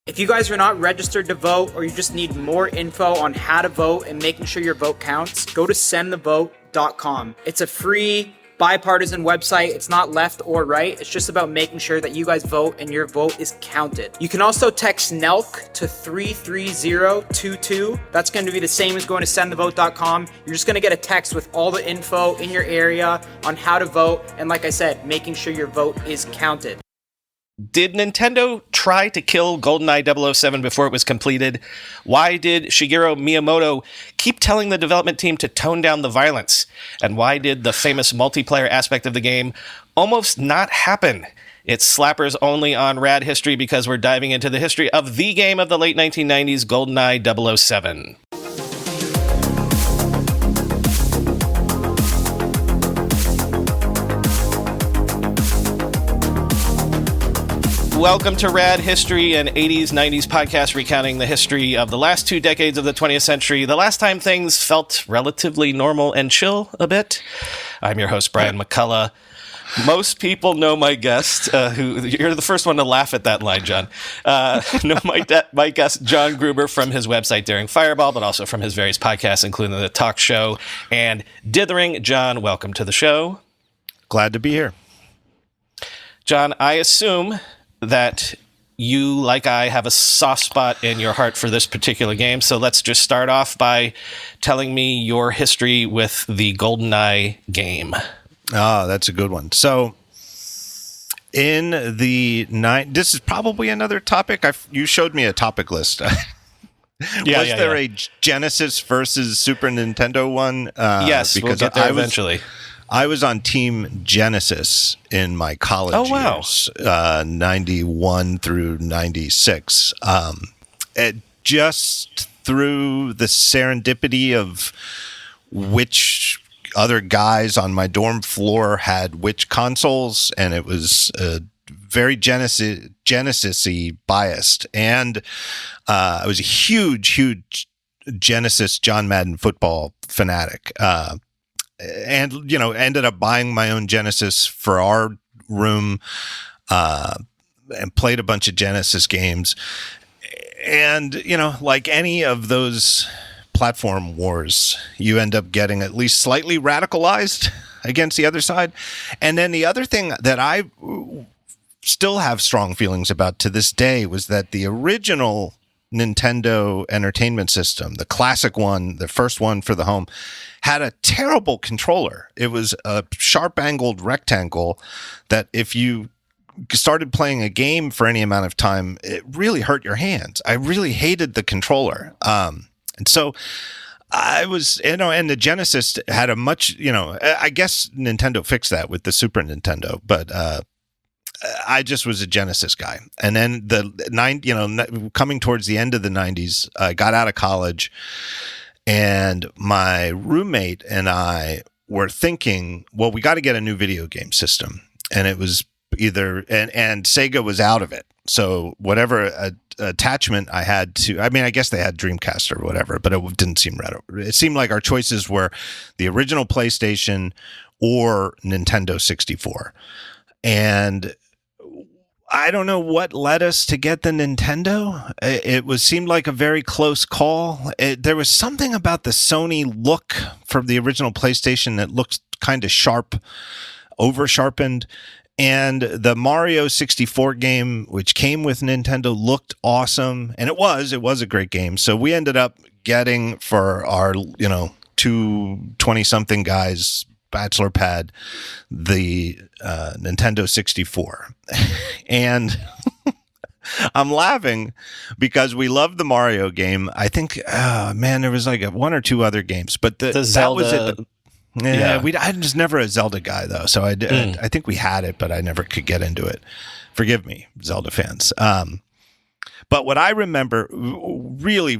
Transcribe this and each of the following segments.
If you guys are not registered to vote or you just need more info on how to vote and making sure your vote counts, go to sendthevote.com. It's a free bipartisan website. It's not left or right. It's just about making sure that you guys vote and your vote is counted. You can also text NELK to 33022. That's going to be the same as going to sendthevote.com. You're just going to get a text with all the info in your area on how to vote. And like I said, making sure your vote is counted. Did Nintendo try to kill Goldeneye 007 before it was completed? Why did Shigeru Miyamoto keep telling the development team to tone down the violence? And why did the famous multiplayer aspect of the game almost not happen? It's Slappers only on Rad History because we're diving into the history of the game of the late 1990s, Goldeneye 007. Welcome to Rad History, an 80s, 90s podcast recounting the history of the last 2 decades of the 20th century, the last time things felt relatively normal and chill a bit. I'm your host, Brian McCullough. Most people know my guest, you're the first one to laugh at that line, John. Know my guest, John Gruber, from his website, Daring Fireball, but also from his various podcasts, including The Talk Show and Dithering. John, welcome to the show. Glad to be here. John, I assume that you, like I, have a soft spot in your heart for this particular game. So let's just start off by telling me your history with the Goldeneye game. Oh, that's a good one. So in the this is probably another topic. You showed me a topic list. Was there a Genesis versus Super Nintendo one? Yes, because we'll get there eventually. I was on Team Genesis in my college years, 91 through 96. Just through the serendipity of which other guys on my dorm floor had which consoles, and it was very Genesis-y biased. And I was a huge Genesis John Madden football fanatic. And, ended up buying my own Genesis for our room, and played a bunch of Genesis games. And, like any of those platform wars, you end up getting at least slightly radicalized against the other side. And then the other thing that I still have strong feelings about to this day was that the original Nintendo Entertainment System, the classic one, the first one for the home, had a terrible controller. It was a sharp-angled rectangle that if you started playing a game for any amount of time, it really hurt your hands. I really hated the controller. And so I was, and the Genesis had a much, I guess Nintendo fixed that with the Super Nintendo, but I just was a Genesis guy. And then coming towards the end of the 90s, I got out of college, and my roommate and I were thinking, well, we got to get a new video game system. And it was either, and Sega was out of it. So whatever attachment I had to, I guess they had Dreamcast or whatever, but it didn't seem right. It seemed like our choices were the original PlayStation or Nintendo 64. And I don't know what led us to get the Nintendo. It seemed like a very close call. There was something about the Sony look from the original PlayStation that looked kind of sharp, over-sharpened. And the Mario 64 game, which came with Nintendo, looked awesome. And it was a great game. So we ended up getting for our, 20-something guys bachelor pad, the Nintendo 64. And I'm laughing because we loved the Mario game. I think, there was like one or two other games, but the Zelda, that was it. Yeah, I was never a Zelda guy though, so I think we had it, but I never could get into it. Forgive me, Zelda fans. But what I remember really,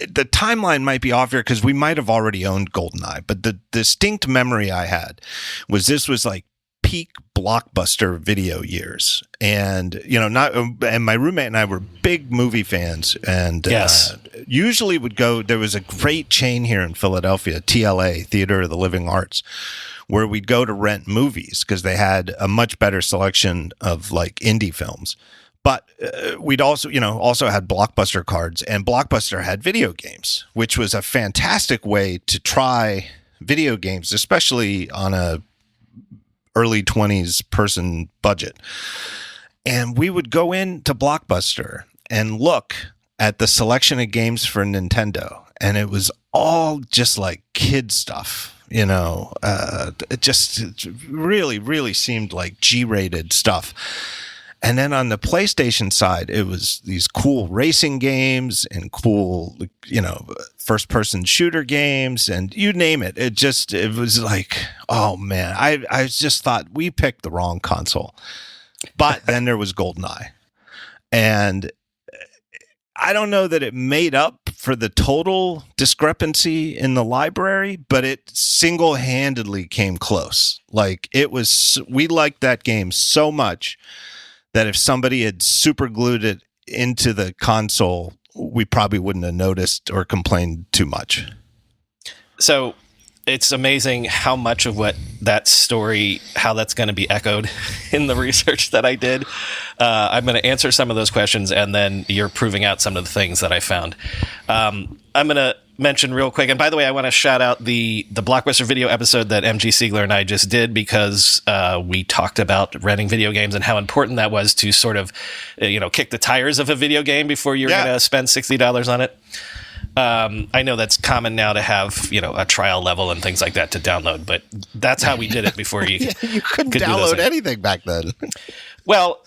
the timeline might be off here because we might have already owned GoldenEye, but the distinct memory I had was this was like peak blockbuster video years, and and my roommate and I were big movie fans, and usually would go. There was a great chain here in Philadelphia, TLA, Theater of the Living Arts, where we'd go to rent movies because they had a much better selection of like indie films. But we'd also, also had Blockbuster cards, and Blockbuster had video games, which was a fantastic way to try video games, especially on a early 20s person budget. And we would go into Blockbuster and look at the selection of games for Nintendo, and it was all just like kid stuff. It really, really seemed like G-rated stuff. And then on the PlayStation side, it was these cool racing games and cool, first-person shooter games, and you name it. It was like, oh man, I just thought we picked the wrong console. But then there was Goldeneye, and I don't know that it made up for the total discrepancy in the library, but it single-handedly came close. Like we liked that game so much that if somebody had super glued it into the console, we probably wouldn't have noticed or complained too much. So it's amazing how much of what that story, how that's going to be echoed in the research that I did. I'm going to answer some of those questions, and then you're proving out some of the things that I found. I'm going to mention real quick, and by the way, I want to shout out the Blockbuster video episode that MG Siegler and I just did, because we talked about renting video games and how important that was to sort of, kick the tires of a video game before you're going to spend $60 on it. I know that's common now to have, a trial level and things like that to download, but that's how we did it before you you couldn't download anything back then. Well,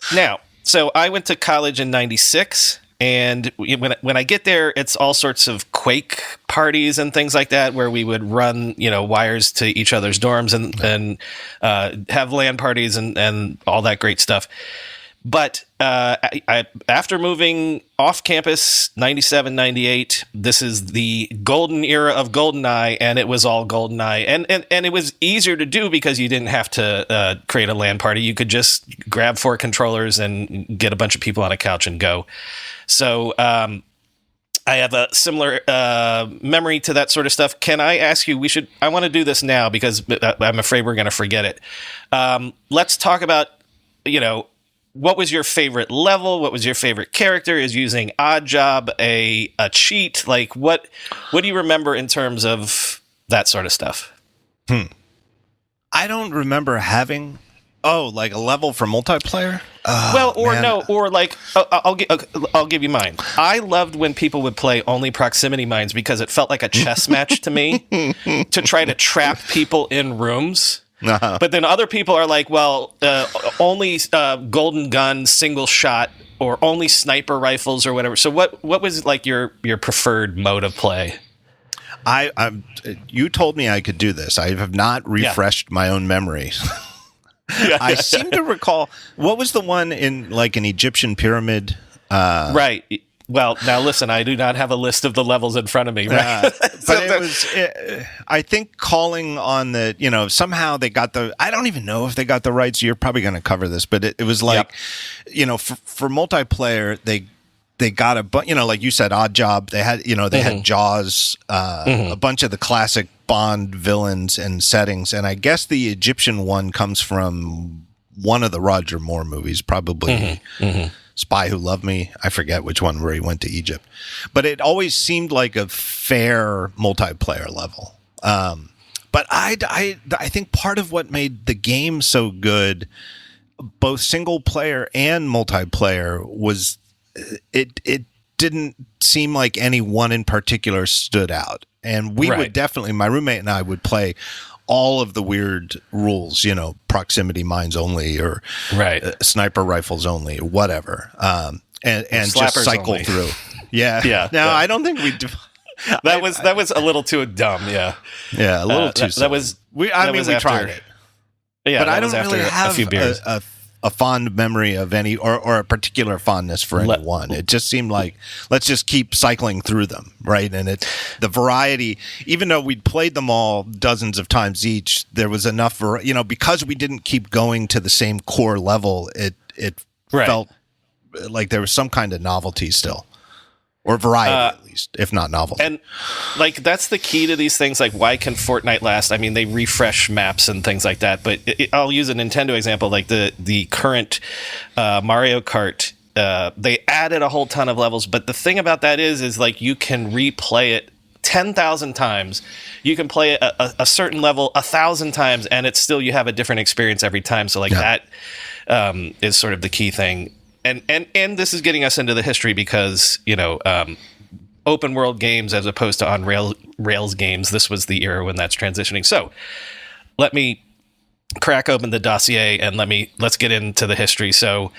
so I went to college in 96, and when I get there, it's all sorts of Quake parties and things like that, where we would run, wires to each other's dorms and have LAN parties and all that great stuff. But after moving off campus, 97, 98, this is the golden era of Goldeneye, and it was all Goldeneye. And it was easier to do because you didn't have to create a LAN party. You could just grab 4 controllers and get a bunch of people on a couch and go. So I have a similar memory to that sort of stuff. Can I ask you, I want to do this now because I'm afraid we're going to forget it. Let's talk about, what was your favorite level? What was your favorite character? Is using Odd Job a cheat? Like, what do you remember in terms of that sort of stuff? I don't remember having, like a level for multiplayer? I'll give you mine. I loved when people would play only proximity mines because it felt like a chess match to me to try to trap people in rooms. Uh-huh. But then other people are like, only golden gun, single shot, or only sniper rifles or whatever. So what was like your preferred mode of play? You told me I could do this. I have not refreshed my own memory. I seem to recall, what was the one in like an Egyptian pyramid? Right. Well, now listen, I do not have a list of the levels in front of me. Right? But it was, I think calling on the, somehow they got I don't even know if they got the rights. You're probably going to cover this, but it was like, for multiplayer, they got like you said, Odd Job. They had, they had Jaws, a bunch of the classic Bond villains and settings. And I guess the Egyptian one comes from one of the Roger Moore movies, probably. Spy Who Loved Me. I forget which one where he went to Egypt, but it always seemed like a fair multiplayer level. But I think part of what made the game so good, both single player and multiplayer, was it didn't seem like any one in particular stood out. And we would definitely, my roommate and I would play all of the weird rules, proximity mines only, or sniper rifles only, or whatever, and just cycle only. Through. Yeah. Now I don't think we. That was a little too dumb. Yeah, a little too. We tried it. Yeah, but I don't really have a fond memory of any or a particular fondness for any one. It just seemed like let's just keep cycling through them, right? And the variety, even though we'd played them all dozens of times each, there was enough because we didn't keep going to the same core level, it felt like there was some kind of novelty still. Or variety, at least, if not novelty. And, that's the key to these things. Like, why can Fortnite last? I mean, they refresh maps and things like that. But I'll use a Nintendo example. Like, the current Mario Kart they added a whole ton of levels. But the thing about that is like you can replay it 10,000 times. You can play a certain level 1,000 times, and it's still, you have a different experience every time. So like that is sort of the key thing. And this is getting us into the history because, open world games as opposed to on rails games, this was the era when that's transitioning. So let me crack open the dossier and let's get into the history. So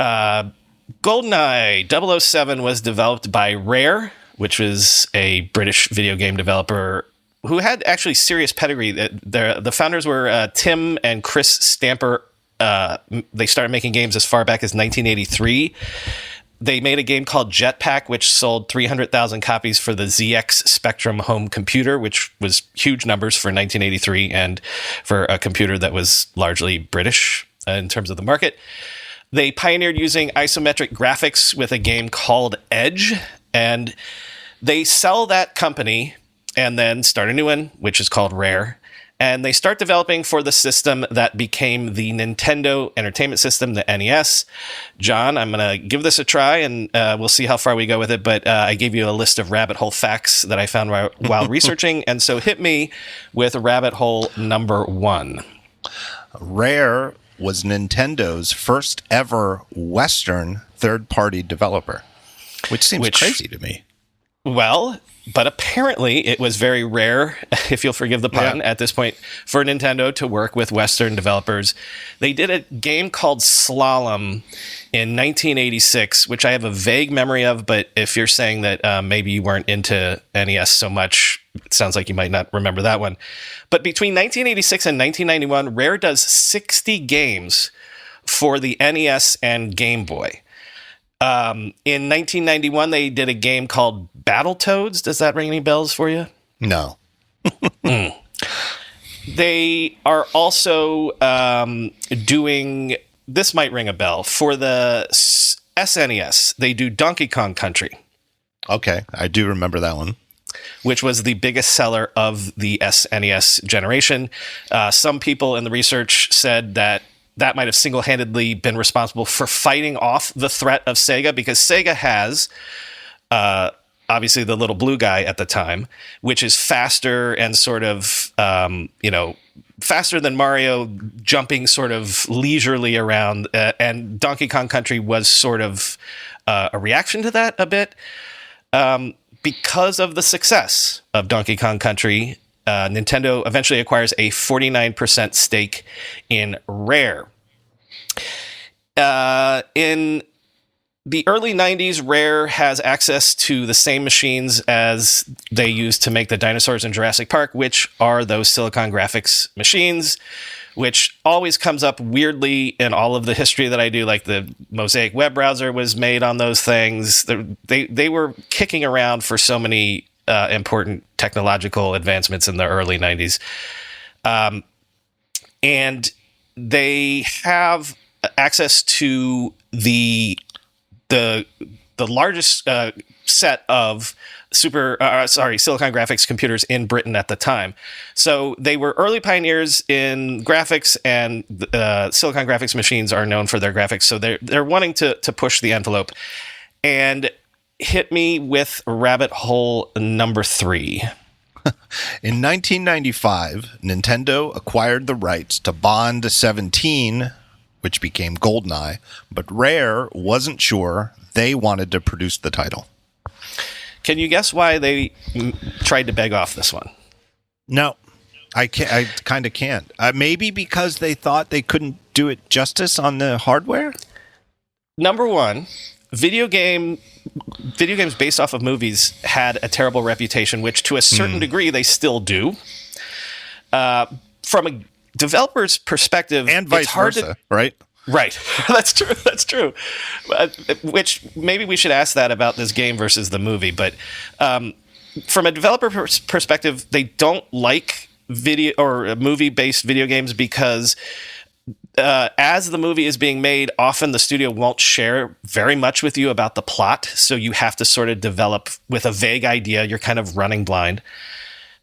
Goldeneye 007 was developed by Rare, which was a British video game developer who had actually serious pedigree. The founders were Tim and Chris Stamper. They started making games as far back as 1983. They made a game called Jetpack, which sold 300,000 copies for the ZX Spectrum home computer, which was huge numbers for 1983 and for a computer that was largely British in terms of the market. They pioneered using isometric graphics with a game called Edge, and they sell that company and then start a new one, which is called Rare. And they start developing for the system that became the Nintendo Entertainment System, the NES. John, I'm going to give this a try, and we'll see how far we go with it. But I gave you a list of rabbit hole facts that I found while researching. And so hit me with rabbit hole number 1. Rare was Nintendo's first ever Western third-party developer, which seems crazy to me. Well, but apparently it was very rare, if you'll forgive the pun, at this point, for Nintendo to work with Western developers. They did a game called Slalom in 1986, which I have a vague memory of, but if you're saying that maybe you weren't into NES so much, it sounds like you might not remember that one. But between 1986 and 1991, Rare does 60 games for the NES and Game Boy. In 1991, they did a game called Battletoads. Does that ring any bells for you? No. They are also doing, this might ring a bell, for the SNES. They do Donkey Kong Country. Okay, I do remember that one. Which was the biggest seller of the SNES generation. Some people in the research said that might have single-handedly been responsible for fighting off the threat of Sega, because Sega has obviously the little blue guy at the time, which is faster and sort of, faster than Mario, jumping sort of leisurely around. And Donkey Kong Country was sort of a reaction to that a bit. Because of the success of Donkey Kong Country, Nintendo eventually acquires a 49% stake in Rare. In the early 90s, Rare has access to the same machines as they used to make the dinosaurs in Jurassic Park, which are those Silicon Graphics machines, which always comes up weirdly in all of the history that I do. Like the Mosaic web browser was made on those things. They were kicking around for so many important technological advancements in the early 90s. And they have access to the largest set of Silicon Graphics computers in Britain at the time. So they were early pioneers in graphics, and Silicon Graphics machines are known for their graphics. So they're wanting to push the envelope. And hit me with rabbit hole number 3. In 1995, Nintendo acquired the rights to Bond 17, which became Goldeneye, but Rare wasn't sure they wanted to produce the title. Can you guess why they tried to beg off this one? No, I can't. I kind of can't. Maybe because they thought they couldn't do it justice on the hardware? Number 1, video games based off of movies had a terrible reputation, which to a certain degree they still do. From a developer's perspective, and vice it's hard versa, right? Right. That's true. Which maybe we should ask that about this game versus the movie. But from a developer perspective, they don't like video or movie-based video games because as the movie is being made, often the studio won't share very much with you about the plot. So you have to sort of develop with a vague idea. You're kind of running blind.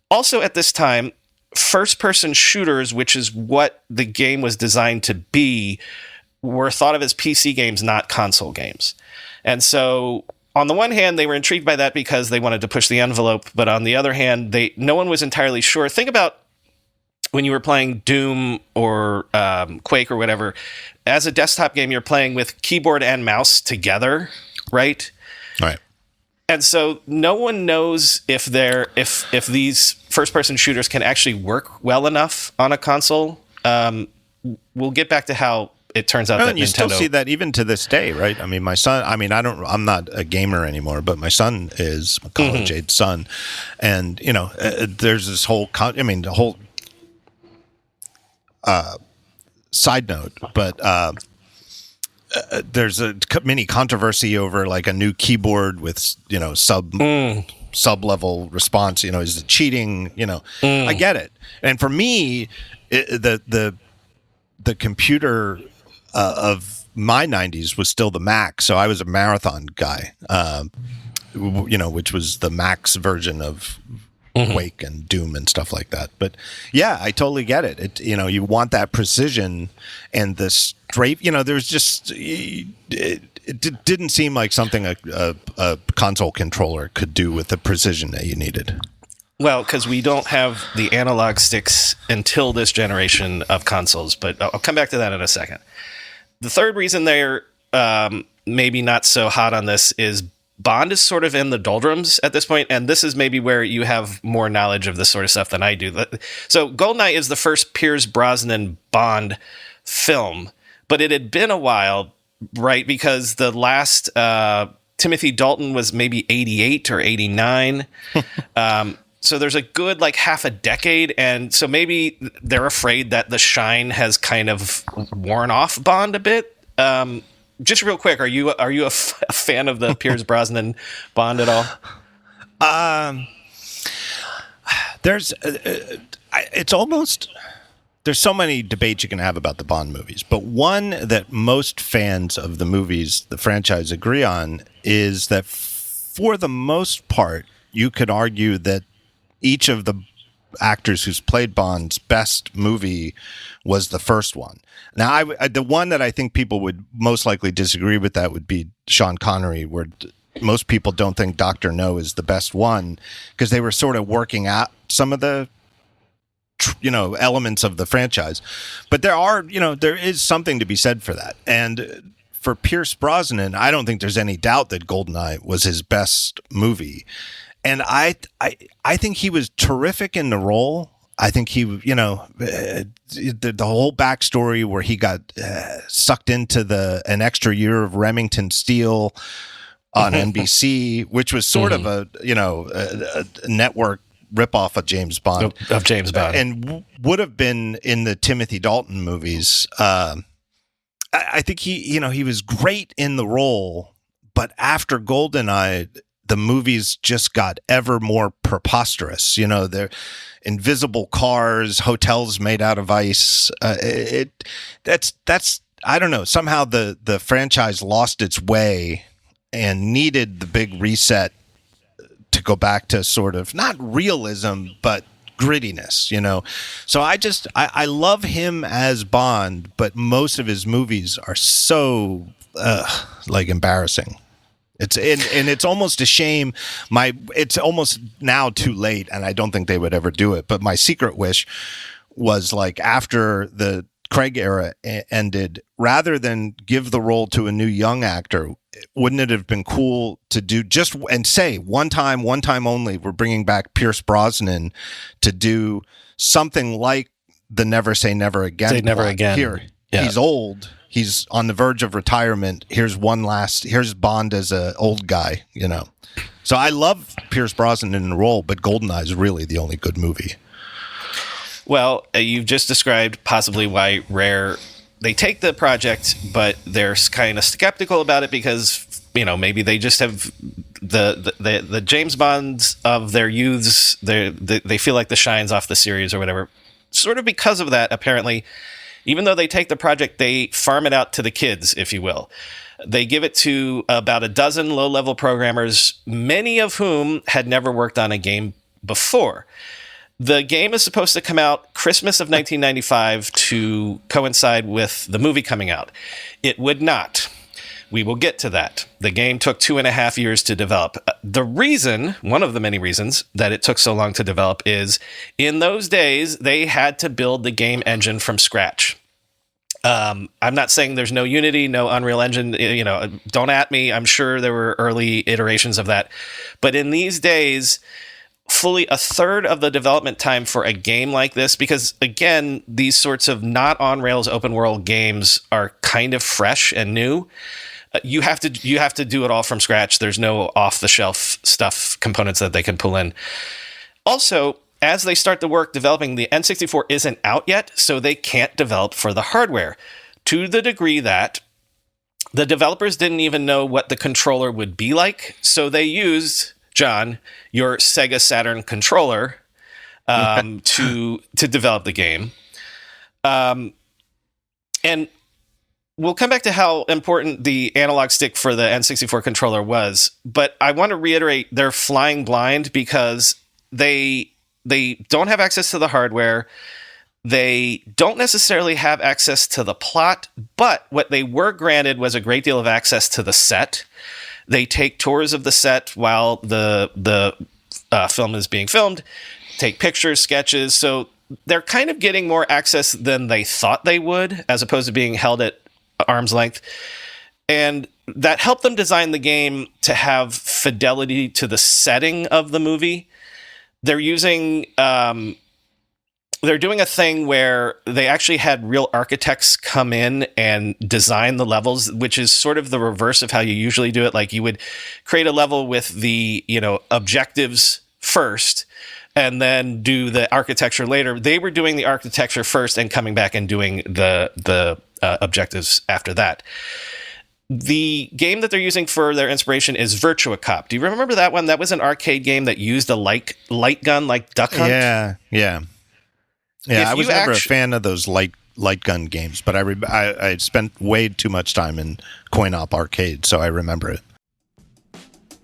Also at this time, first-person shooters, which is what the game was designed to be, were thought of as PC games, not console games. And so on the one hand, they were intrigued by that because they wanted to push the envelope. But on the other hand, no one was entirely sure. Think about when you were playing Doom or Quake or whatever. As a desktop game, you're playing with keyboard and mouse together, right? Right. And so no one knows if these first-person shooters can actually work well enough on a console. We'll get back to how it turns out that you Nintendo... still see that even to this day, right? I mean, my son. I mean, I'm not a gamer anymore, but my son is a college-age son, and there's this whole. The whole side note, but. There's a mini controversy over like a new keyboard with sub level response. Is it cheating? I get it. And for me, the computer of my 90s was still the Mac, so I was a Marathon guy. Which was the Mac's version of Quake and Doom and stuff like that. But yeah, I totally get it. You want that precision and the straight. There's just it didn't seem like something a console controller could do with the precision that you needed. Well, because we don't have the analog sticks until this generation of consoles, but I'll come back to that in a second. The third reason they're maybe not so hot on this is Bond is sort of in the doldrums at this point, and this is maybe where you have more knowledge of this sort of stuff than I do. So Goldeneye is the first Pierce Brosnan Bond film, but it had been a while, right? Because the last Timothy Dalton was maybe 88 or 89. So there's a good half a decade, and so maybe they're afraid that the shine has kind of worn off Bond a bit. Just real quick, are you a fan of the Pierce Brosnan Bond at all? There's so many debates you can have about the Bond movies, but one that most fans of the movies, the franchise, agree on is that for the most part, you could argue that each of the actors who's played Bond's best movie was the first one. Now, the one that I think people would most likely disagree with that would be Sean Connery, where most people don't think Dr. No is the best one because they were sort of working out some of the elements of the franchise. But there is something to be said for that. And for Pierce Brosnan, I don't think there's any doubt that Goldeneye was his best movie. And I think he was terrific in the role. I think he, the whole backstory where he got sucked into an extra year of Remington Steele on NBC, which was sort of a network ripoff of James Bond. Of James Bond. And would have been in the Timothy Dalton movies. I think he was great in the role, but after Goldeneye, the movies just got ever more preposterous. They're invisible cars, hotels made out of ice. That's I don't know. Somehow the franchise lost its way and needed the big reset to go back to sort of not realism, but grittiness, So I love him as Bond, but most of his movies are so embarrassing. It's almost a shame. It's almost now too late, and I don't think they would ever do it. But my secret wish was after the Craig era ended, rather than give the role to a new young actor, wouldn't it have been cool to do say one time only, we're bringing back Pierce Brosnan to do something like the Never Say Never Again. Say Never Again. Here, yeah. He's old. He's on the verge of retirement. Here's Bond as an old guy, So I love Pierce Brosnan in the role, but Goldeneye is really the only good movie. Well, you've just described possibly why Rare, they take the project, but they're kind of skeptical about it because, maybe they just have the James Bonds of their youths. They feel like the shine's off the series or whatever. Sort of because of that, apparently. Even though they take the project, they farm it out to the kids, if you will. They give it to about a dozen low-level programmers, many of whom had never worked on a game before. The game is supposed to come out Christmas of 1995 to coincide with the movie coming out. It would not. We will get to that. The game took 2.5 years to develop. The reason, one of the many reasons that it took so long to develop is in those days, they had to build the game engine from scratch. I'm not saying there's no Unity, no Unreal Engine, don't at me. I'm sure there were early iterations of that. But in these days, fully a third of the development time for a game like this, because again, these sorts of not on rails open world games are kind of fresh and new. You have to do it all from scratch. There's no off the shelf stuff, components that they can pull in. Also, as they start the work developing, the N64 isn't out yet, so they can't develop for the hardware, to the degree that the developers didn't even know what the controller would be like. So they used, John, your Sega Saturn controller to develop the game. And we'll come back to how important the analog stick for the N64 controller was, but I want to reiterate they're flying blind because they don't have access to the hardware. They don't necessarily have access to the plot, but what they were granted was a great deal of access to the set. They take tours of the set while the film is being filmed, take pictures, sketches. So they're kind of getting more access than they thought they would, as opposed to being held at arm's length. And that helped them design the game to have fidelity to the setting of the movie. They're using, they're doing a thing where they actually had real architects come in and design the levels, which is sort of the reverse of how you usually do it. Like you would create a level with the, objectives first and then do the architecture later. They were doing the architecture first and coming back and doing the objectives after that. The game that they're using for their inspiration is Virtua Cop. Do you remember that one? That was an arcade game that used a light gun, like Duck Hunt. Yeah. I was never a fan of those light gun games, but I spent way too much time in coin-op arcade, so I remember it.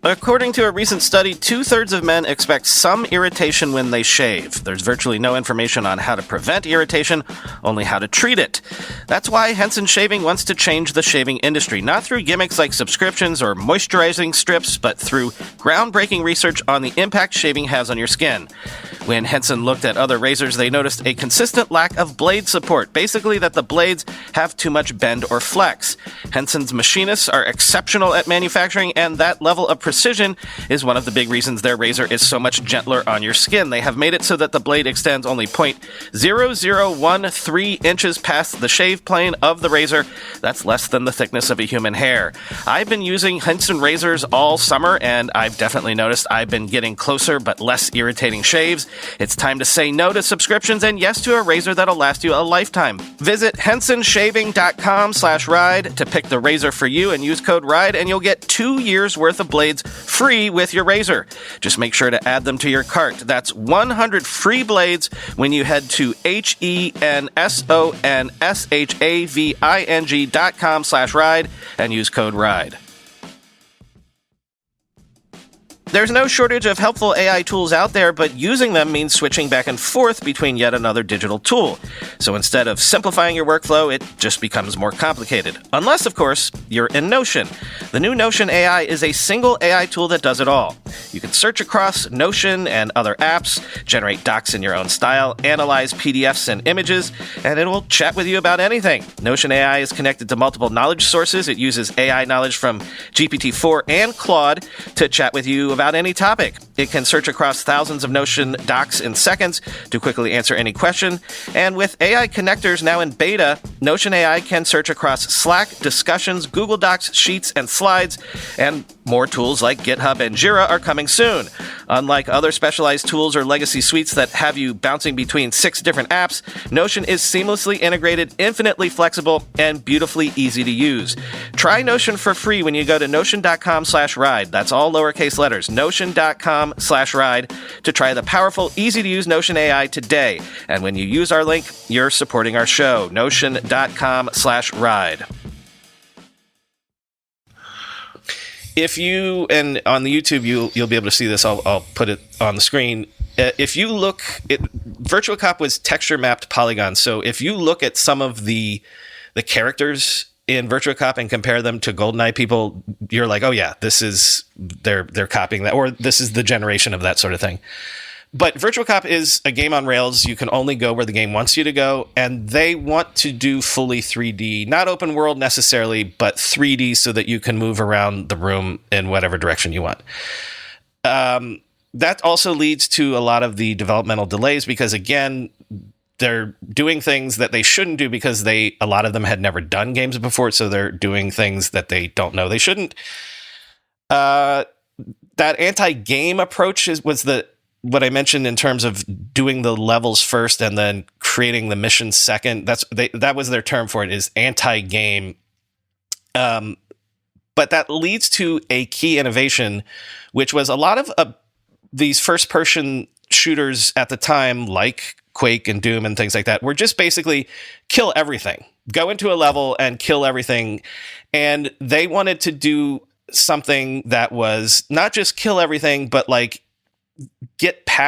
According to a recent study, 2/3 of men expect some irritation when they shave. There's virtually no information on how to prevent irritation, only how to treat it. That's why Henson Shaving wants to change the shaving industry, not through gimmicks like subscriptions or moisturizing strips, but through groundbreaking research on the impact shaving has on your skin. When Henson looked at other razors, they noticed a consistent lack of blade support, basically that the blades have too much bend or flex. Henson's machinists are exceptional at manufacturing, and that level of precision is one of the big reasons their razor is so much gentler on your skin. They have made it so that the blade extends only 0.0013 inches past the shave plane of the razor. That's less than the thickness of a human hair. I've been using Henson razors all summer, and I've definitely noticed I've been getting closer but less irritating shaves. It's time to say no to subscriptions and yes to a razor that'll last you a lifetime. Visit hensonshaving.com/ride to pick the razor for you and use code RIDE, and you'll get 2 years worth of blades free with your razor. Just make sure to add them to your cart. That's 100 free blades when you head to hensonshaving.com/ride and use code RIDE. There's no shortage of helpful AI tools out there, but using them means switching back and forth between yet another digital tool. So instead of simplifying your workflow, it just becomes more complicated. Unless, of course, you're in Notion. The new Notion AI is a single AI tool that does it all. You can search across Notion and other apps, generate docs in your own style, analyze PDFs and images, and it will chat with you about anything. Notion AI is connected to multiple knowledge sources. It uses AI knowledge from GPT-4 and Claude to chat with you about any topic. It can search across thousands of Notion docs in seconds to quickly answer any question. And with AI connectors now in beta, Notion AI can search across Slack, discussions, Google Docs, Sheets, and Slides, and more tools like GitHub and Jira are coming soon. Unlike other specialized tools or legacy suites that have you bouncing between 6 different apps, Notion is seamlessly integrated, infinitely flexible, and beautifully easy to use. Try Notion for free when you go to notion.com/ride. That's all lowercase letters. Notion.com/ride to try the powerful, easy-to-use Notion AI today. And when you use our link, you're supporting our show. Notion.com/ride. If you, and on the YouTube, you'll be able to see this. I'll put it on the screen. if you look, Virtual Cop was texture mapped polygons. So if you look at some of the characters in Virtual Cop and compare them to GoldenEye, people, you're like, oh yeah, this is they're copying that, or this is the generation of that sort of thing. But Virtual Cop is a game on rails. You can only go where the game wants you to go, and they want to do fully 3D, not open world necessarily, but 3D so that you can move around the room in whatever direction you want. That also leads to a lot of the developmental delays because, again, they're doing things that they shouldn't do because a lot of them had never done games before, so they're doing things that they don't know they shouldn't. That anti-game approach was what I mentioned in terms of doing the levels first and then creating the mission second. That was their term for it, is anti-game. But that leads to a key innovation, which was a lot of these first-person shooters at the time, like Quake and Doom and things like that, were just basically kill everything. Go into a level and kill everything. And they wanted to do something that was not just kill everything, but like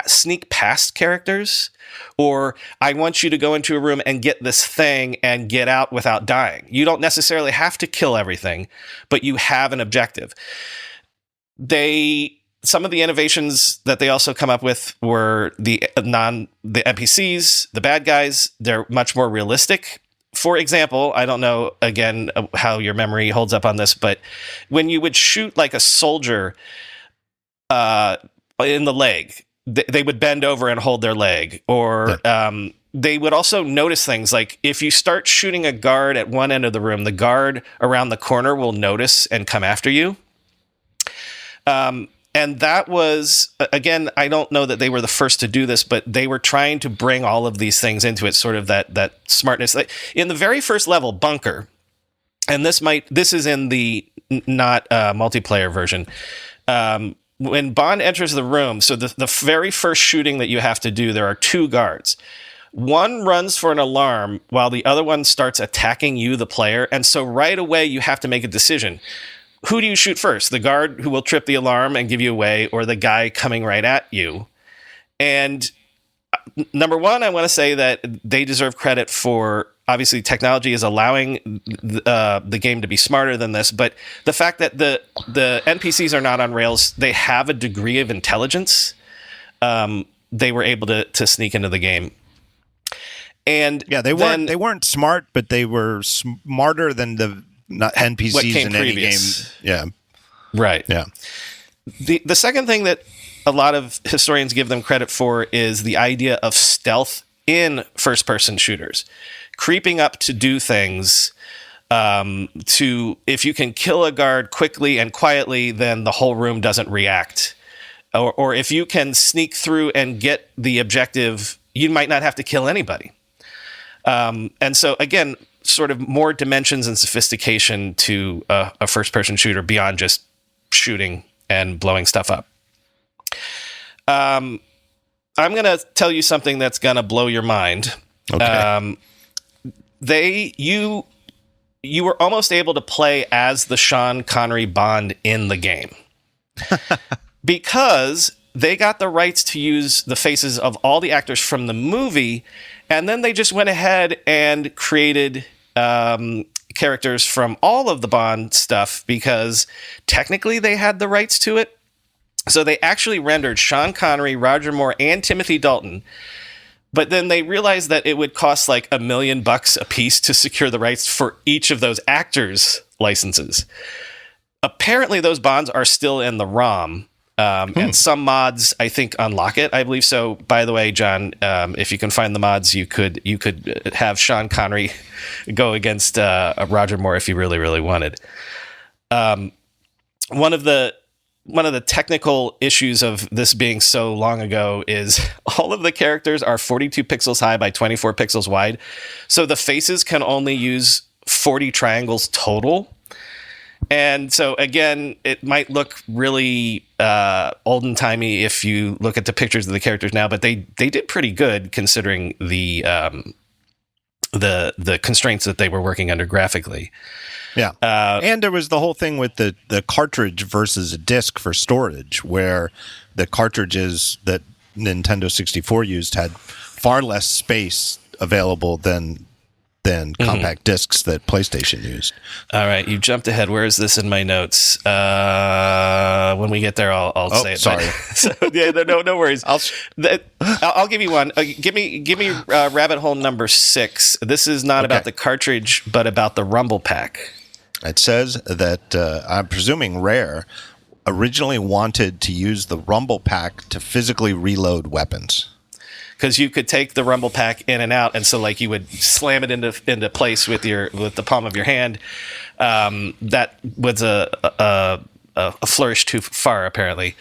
sneak past characters, or I want you to go into a room and get this thing and get out without dying. You don't necessarily have to kill everything, but you have an objective. Some of the innovations that they also come up with were the NPCs, the bad guys. They're much more realistic. For example, I don't know, again, how your memory holds up on this, but when you would shoot like a soldier in the leg, they would bend over and hold their leg. Or they would also notice things like if you start shooting a guard at one end of the room, the guard around the corner will notice and come after you. And that was, again, I don't know that they were the first to do this, but they were trying to bring all of these things into it, sort of that smartness. Like in the very first level, Bunker, and this is in the not multiplayer version. When Bond enters the room, so the very first shooting that you have to do, there are two guards. One runs for an alarm while the other one starts attacking you, the player. And so right away, you have to make a decision. Who do you shoot first? The guard who will trip the alarm and give you away, or the guy coming right at you? And number one, I want to say that they deserve credit for, obviously, technology is allowing the game to be smarter than this, but the fact that the NPCs are not on rails, they have a degree of intelligence. They were able to sneak into the game. And yeah, they weren't smart, but they were smarter than the NPCs in any game. Yeah. Right. Yeah. The second thing that a lot of historians give them credit for is the idea of stealth in first-person shooters. Creeping up to do things, if you can kill a guard quickly and quietly, then the whole room doesn't react. Or if you can sneak through and get the objective, you might not have to kill anybody. And so, again, sort of more dimensions and sophistication to a first-person shooter beyond just shooting and blowing stuff up. I'm going to tell you something that's going to blow your mind. Okay. You were almost able to play as the Sean Connery Bond in the game because they got the rights to use the faces of all the actors from the movie, and then they just went ahead and created characters from all of the Bond stuff because technically they had the rights to it. So they actually rendered Sean Connery, Roger Moore, and Timothy Dalton. But then they realized that it would cost like $1 million a piece to secure the rights for each of those actors' licenses. Apparently, those Bonds are still in the ROM, and some mods, I think, unlock it. I believe so. By the way, John, if you can find the mods, you could have Sean Connery go against Roger Moore if you really, really wanted. One of the technical issues of this being so long ago is all of the characters are 42 pixels high by 24 pixels wide. So the faces can only use 40 triangles total. And so, again, it might look really olden-timey if you look at the pictures of the characters now, but they did pretty good considering the constraints that they were working under graphically. Yeah. And there was the whole thing with the cartridge versus a disc for storage, where the cartridges that Nintendo 64 used had far less space available than compact discs that PlayStation used. All right, you jumped ahead. Where is this in my notes? When we get there, I'll say it. Sorry. So, yeah, no worries. I'll give you one. Give me rabbit hole number 6. This is not about the cartridge, but about the Rumble Pack. It says that I'm presuming Rare originally wanted to use the Rumble Pack to physically reload weapons. Because you could take the Rumble Pack in and out, and so like you would slam it into place with the palm of your hand. That was a flourish too far, apparently.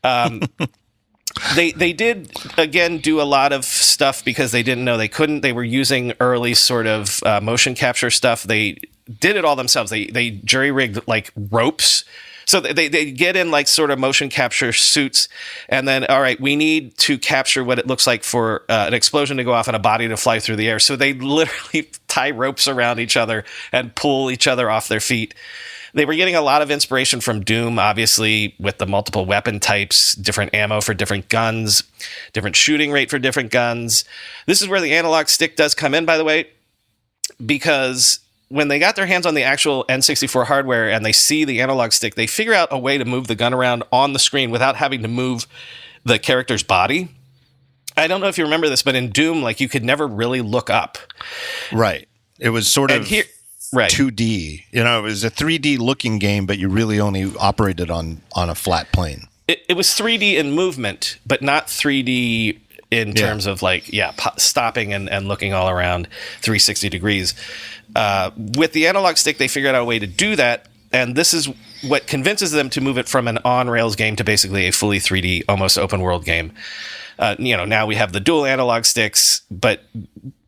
They did again do a lot of stuff because they didn't know they couldn't. They were using early sort of motion capture stuff. They did it all themselves. They jury rigged like ropes. So they get in like sort of motion capture suits, and then, all right, we need to capture what it looks like for an explosion to go off and a body to fly through the air. So they literally tie ropes around each other and pull each other off their feet. They were getting a lot of inspiration from Doom, obviously, with the multiple weapon types, different ammo for different guns, different shooting rate for different guns. This is where the analog stick does come in, by the way, because when they got their hands on the actual N64 hardware and they see the analog stick, they figure out a way to move the gun around on the screen without having to move the character's body. I don't know if you remember this, but in Doom, like you could never really look up. Right. It was sort of right. 2D. You know, it was a 3D looking game, but you really only operated on a flat plane. It was 3D in movement, but not 3D in terms of like, stopping and looking all around 360 degrees. With the analog stick, they figured out a way to do that, and this is what convinces them to move it from an on-rails game to basically a fully 3D, almost open-world game. Now we have the dual analog sticks, but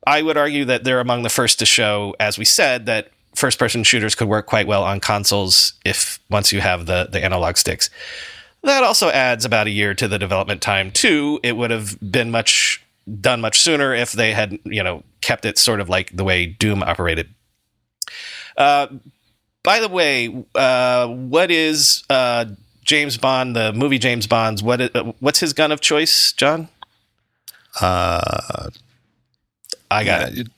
I would argue that they're among the first to show, as we said, that first-person shooters could work quite well on consoles once you have the analog sticks. That also adds about a year to the development time, too. It would have been done much sooner if they had, kept it sort of like the way Doom operated. By the way, what is James Bond, the movie James Bond's, what's his gun of choice, John? I got it.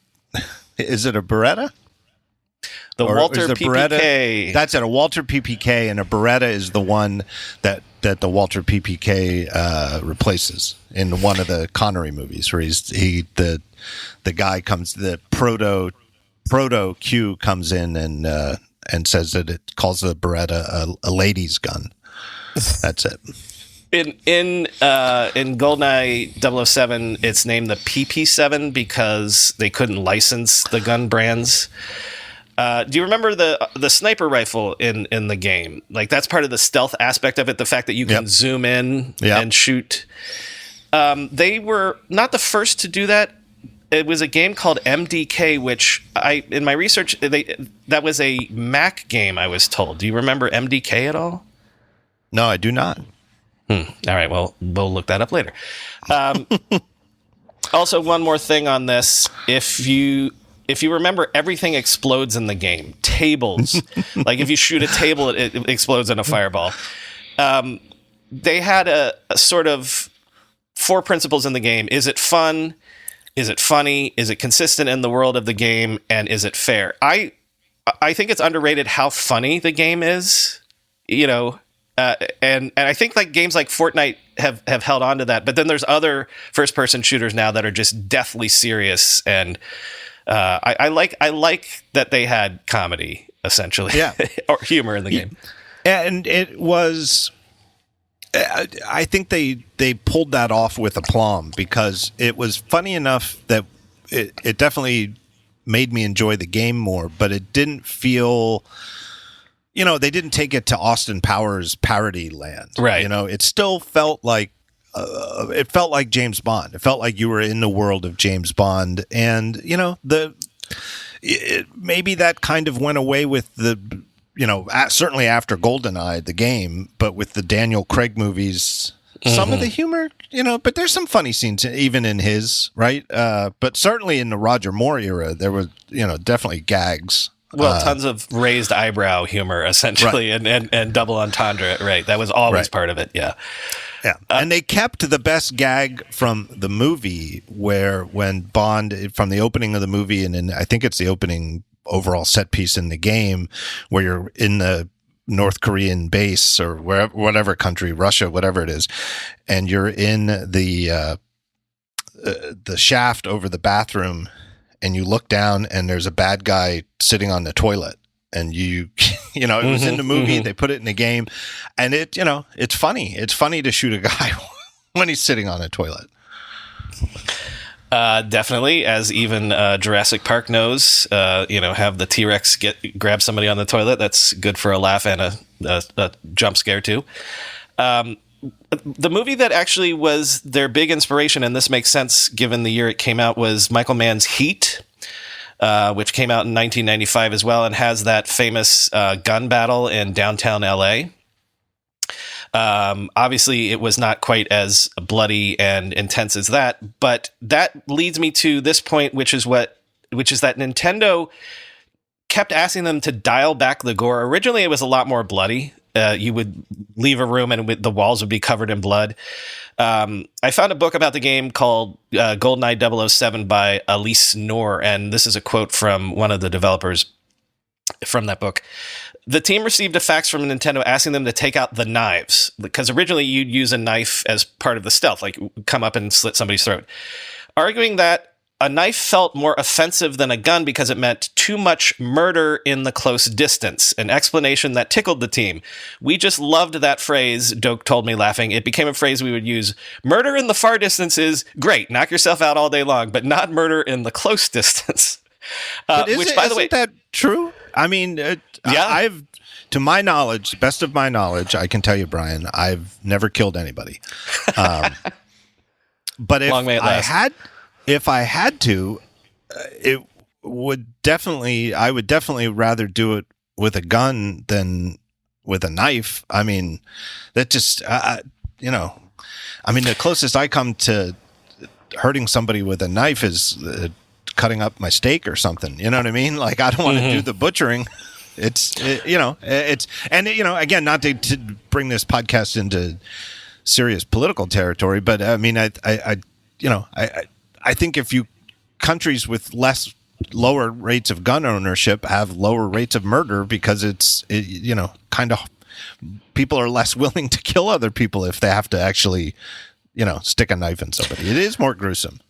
Is it a Beretta? The Walter PPK. Beretta, that's it, a Walter PPK, and a Beretta is the one that the Walter PPK replaces in one of the Connery movies, where the guy comes, the proto Q comes in and says that it calls the Beretta a lady's gun. That's it. In GoldenEye 007, it's named the PP7 because they couldn't license the gun brands. Do you remember the sniper rifle in the game? Like, that's part of the stealth aspect of it, the fact that you can zoom in and shoot. They were not the first to do that. It was a game called MDK, which in my research, that was a Mac game, I was told. Do you remember MDK at all? No, I do not. All right, well, we'll look that up later. Also, one more thing on this. If you remember, everything explodes in the game. Tables. Like, if you shoot a table, it explodes in a fireball. They had a sort of 4 principles in the game. Is it fun? Is it funny? Is it consistent in the world of the game? And is it fair? I think it's underrated how funny the game is, and I think like games like Fortnite have held on to that. But then there's other first-person shooters now that are just deathly serious, and I like that they had comedy, essentially, or humor in the game. And it was, I think they pulled that off with aplomb, because it was funny enough that it definitely made me enjoy the game more, but it didn't feel, they didn't take it to Austin Powers parody land. Right. It still felt like, James Bond. It felt like you were in the world of James Bond, and maybe that kind of went away with the, certainly after Goldeneye, the game, but with the Daniel Craig movies, some of the humor, but there's some funny scenes even in his, right? But certainly in the Roger Moore era, there was, definitely gags Well, tons of raised eyebrow humor, essentially, right. and double entendre, right? That was always Right. part of it, yeah. Yeah, and they kept the best gag from the movie, where when Bond, from the opening of the movie, and then I think it's the opening overall set piece in the game, where you're in the North Korean base or wherever, whatever country, Russia, whatever it is, and you're in the shaft over the bathroom, and you look down, and there's a bad guy sitting on the toilet. And it was in the movie, they put it in the game, and it's funny. It's funny to shoot a guy when he's sitting on a toilet. Definitely, as even Jurassic Park knows, have the T-Rex grab somebody on the toilet. That's good for a laugh and a jump scare too. The movie that actually was their big inspiration, and this makes sense given the year it came out, was Michael Mann's Heat, which came out in 1995 as well, and has that famous gun battle in downtown LA. Obviously, it was not quite as bloody and intense as that, but that leads me to this point, which is that Nintendo kept asking them to dial back the gore. Originally, it was a lot more bloody. You would leave a room and the walls would be covered in blood. I found a book about the game called Goldeneye 007 by Elise Noor, and this is a quote from one of the developers from that book. The team received a fax from Nintendo asking them to take out the knives, because originally you'd use a knife as part of the stealth, like come up and slit somebody's throat, arguing that a knife felt more offensive than a gun because it meant too much murder in the close distance, an explanation that tickled the team. We just loved that phrase, Doak told me, laughing. It became a phrase we would use. Murder in the far distance is great, knock yourself out all day long, but not murder in the close distance. Which, by the way, isn't that true? I mean, yeah. To my knowledge, best of my knowledge, I can tell you, Brian, I've never killed anybody. But if I had to, I would definitely rather do it with a gun than with a knife. I mean, that just, the closest I come to hurting somebody with a knife is cutting up my steak or something. You know what I mean? Like, I don't want to do the butchering. Again, not to bring this podcast into serious political territory, but I mean, I think if countries with lower rates of gun ownership have lower rates of murder, because kind of people are less willing to kill other people if they have to actually, stick a knife in somebody. It is more gruesome.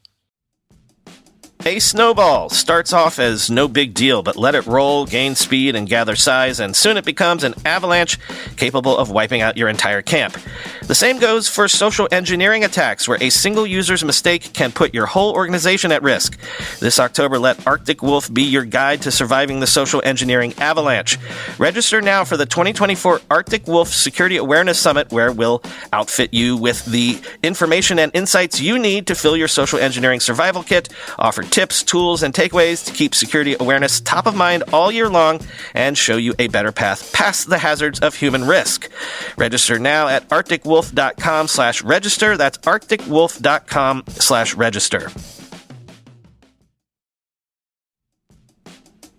A snowball starts off as no big deal, but let it roll, gain speed, and gather size, and soon it becomes an avalanche capable of wiping out your entire camp. The same goes for social engineering attacks, where a single user's mistake can put your whole organization at risk. This October, let Arctic Wolf be your guide to surviving the social engineering avalanche. Register now for the 2024 Arctic Wolf Security Awareness Summit, where we'll outfit you with the information and insights you need to fill your social engineering survival kit, offer tips, tools, and takeaways to keep security awareness top of mind all year long, and show you a better path past the hazards of human risk. Register now at arcticwolf.com/register. That's arcticwolf.com/register.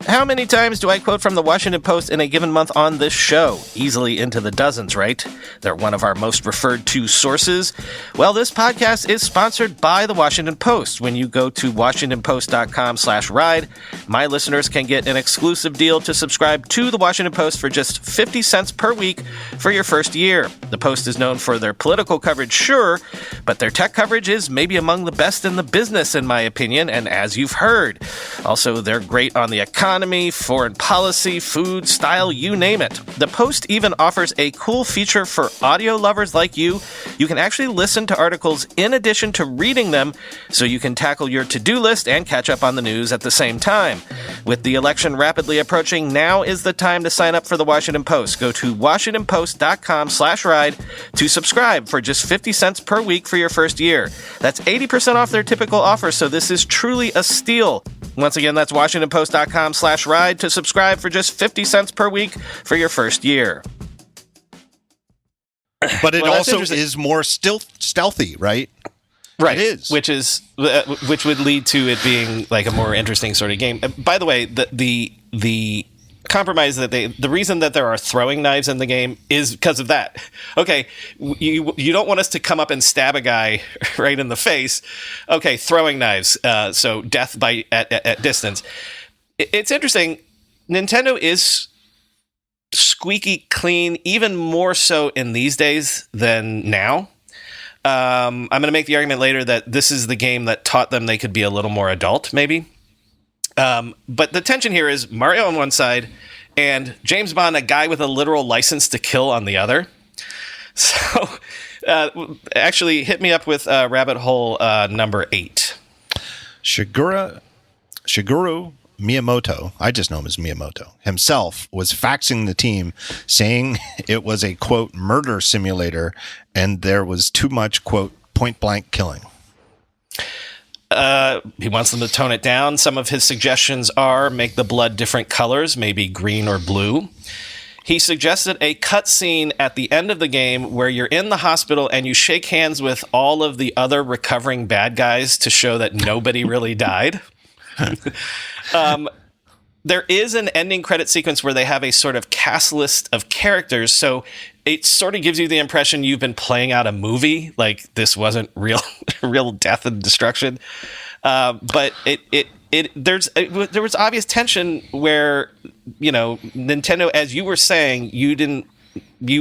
How many times do I quote from the Washington Post in a given month on this show? Easily into the dozens, right? They're one of our most referred to sources. Well, this podcast is sponsored by the Washington Post. When you go to washingtonpost.com/ride, my listeners can get an exclusive deal to subscribe to the Washington Post for just 50 cents per week for your first year. The Post is known for their political coverage, sure, but their tech coverage is maybe among the best in the business, in my opinion, and as you've heard. Also, they're great on the economy, foreign policy, food, style, you name it. The Post even offers a cool feature for audio lovers like you. You can actually listen to articles in addition to reading them, so you can tackle your to-do list and catch up on the news at the same time. With the election rapidly approaching, now is the time to sign up for the Washington Post. Go to washingtonpost.com/ride to subscribe for just 50 cents per week for your first year. That's 80% off their typical offer, so this is truly a steal. Once again, that's washingtonpost.com/ride to subscribe for just 50 cents per week for your first year. But it also is more stealthy, right? Right. It is. Which would lead to it being like a more interesting sort of game. By the way, the the compromise that the reason that there are throwing knives in the game is because of that. Okay, you don't want us to come up and stab a guy right in the face. Okay, throwing knives, so death by at distance. It's interesting. Nintendo is squeaky clean, even more so in these days than now. I'm going to make the argument later that this is the game that taught them they could be a little more adult, maybe. But the tension here is Mario on one side and James Bond, a guy with a literal license to kill, on the other. So actually, hit me up with rabbit hole number 8. Shigeru Miyamoto, I just know him as Miyamoto, himself was faxing the team saying it was a, quote, murder simulator and there was too much, quote, point-blank killing. He wants them to tone it down. Some of his suggestions are make the blood different colors, maybe green or blue. He suggested a cutscene at the end of the game where you're in the hospital and you shake hands with all of the other recovering bad guys to show that nobody really died. There is an ending credit sequence where they have a sort of cast list of characters, so it sort of gives you the impression you've been playing out a movie, like this wasn't real death and destruction. But there was obvious tension where, you know, Nintendo, as you were saying, you